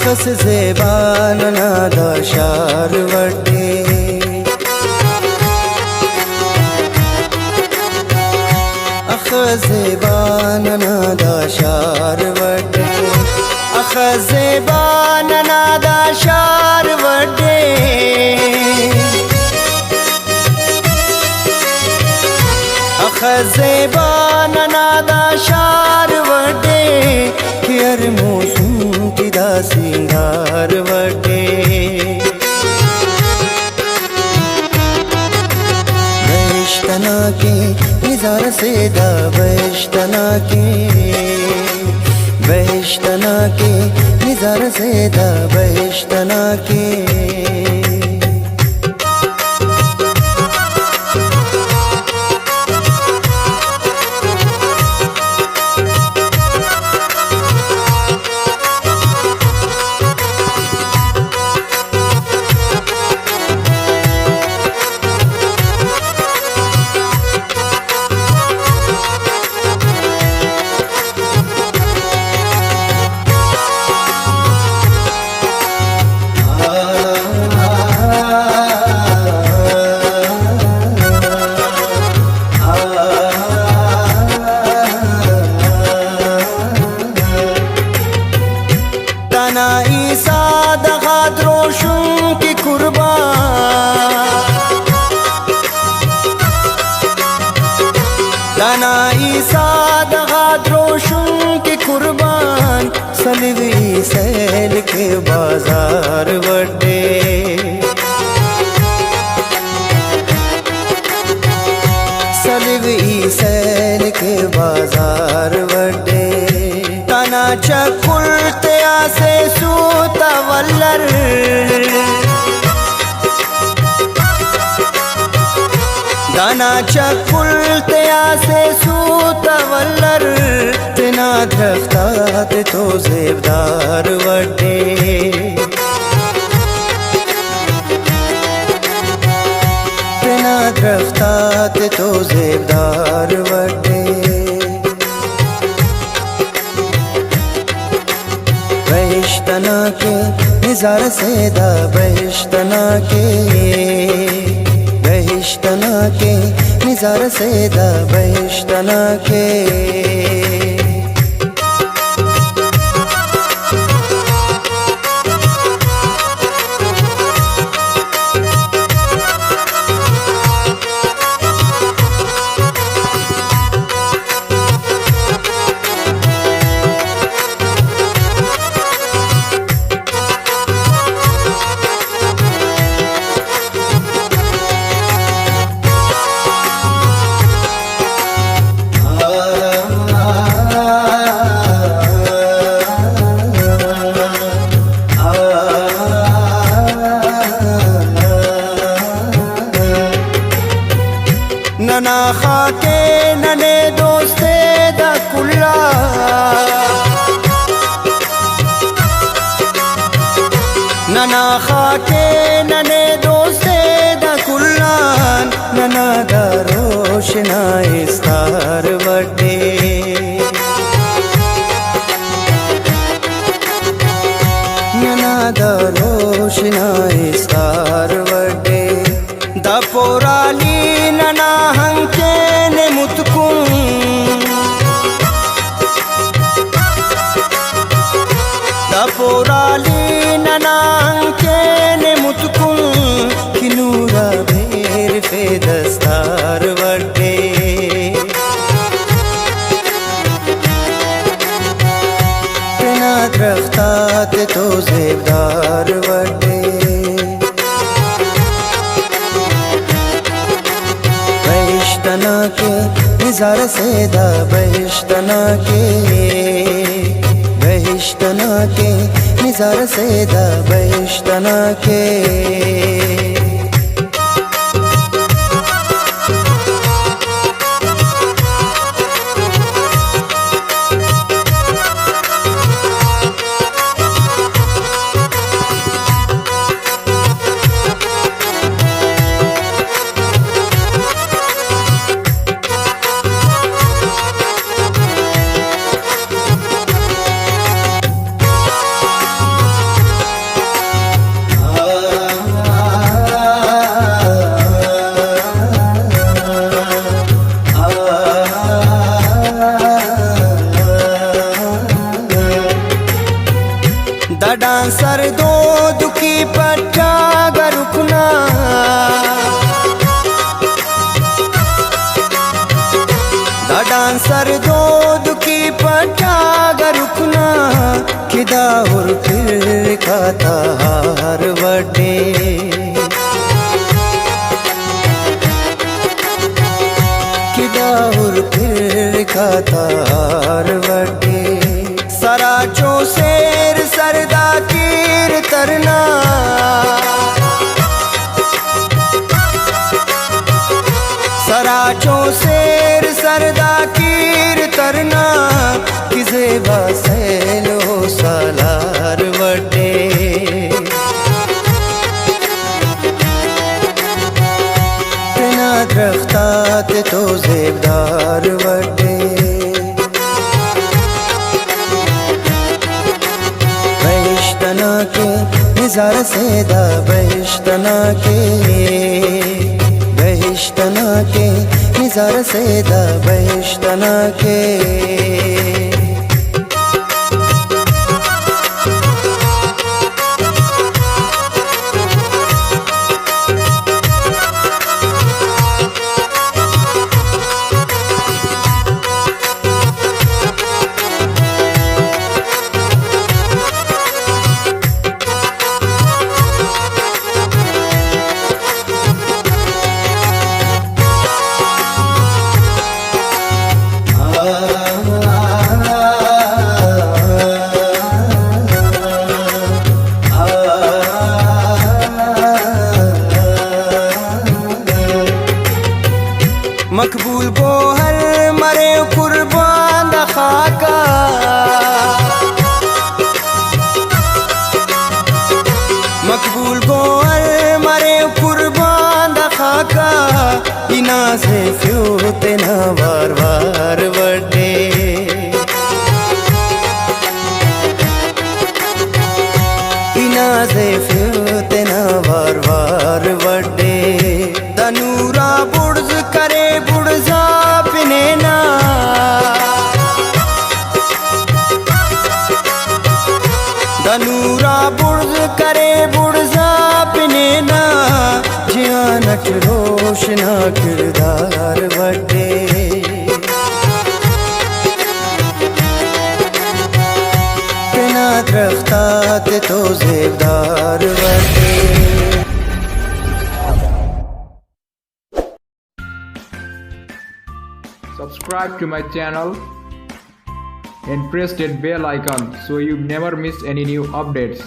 अखस ज़ेबान नादा शार वटे अखस ज़ेबान नादा शार वटे अखस ज़ेबान नादा शार वटे अखस ज़ेबान नादा शार वटे हर मौसम तिदा सिंगार वटे बहिश्तना के निज़ार से दा बहिश्तना के बहिश्तना के निज़ार से दा बहिश्तना के दाना ईसा दगा द्रोशों के कुर्बान सलीबी सैल के बाजार वटे सलीबी सैल के बाजार वटे तना चकुल तया से सूता वल्लर दाना चकुल तया से सूता वल्लर तना दरख्तात तो ज़ेबदार वटे तना दरख्तात तो ज़ेबदार वटे बहिश्तना के निज़ार से दा बहिश्तना के बहिश्तना के निज़ार से दा बहिश्तना के नना खाके नने दोस्ते दा कुल्ला नना खाके नने दोस्ते दा कुल्लान नना दा रोशना इस्तार वटे नना दा रोशना इस्तार वटे दा पोराली नना हंके ने मुतकुं दा पोराली नना हंके ने मुतकुं किनूरा भेर फे दस्तार वटे तना दरख्तात तो ज़ेबदार वटे बहिश्तना के निज़ार से दा बहिश्तना के बहिश्तना के निज़ार से दा बहिश्तना के दा डांसर दो दुखी पट्टा गरुकना दा डांसर दो दुखी पट्टा गरुकना किदा और फिर खाता हार वडे किदा और फिर खाता हार वडे सराचो शेर सरदा कीर तरना सराचो शेर सरदा कीर तरना किसे बासेलो सालार वडे तना दरख्तात तो जेबदार वडे बहिश्तना के निज़ार से दा बहिश्तना के बहिश्तना के निज़ार से दा बहिश्तना के मकबूल बो हर मरे कुर्बान दा खाका मकबूल बो हर मरे कुर्बान दा खाका इना से फ्यूते ना वार वार वडे इना से फ्यूते ना वार वार वडे तनूरा बुर्ज करे बुर्जा पिनेना तनूरा बुर्ज करे बुर्जा पिनेना जिया नच रोशना किरदार वडे बिना दरख्तात तो जेबदार वडे Subscribe to my channel and press that bell icon so you never miss any new updates.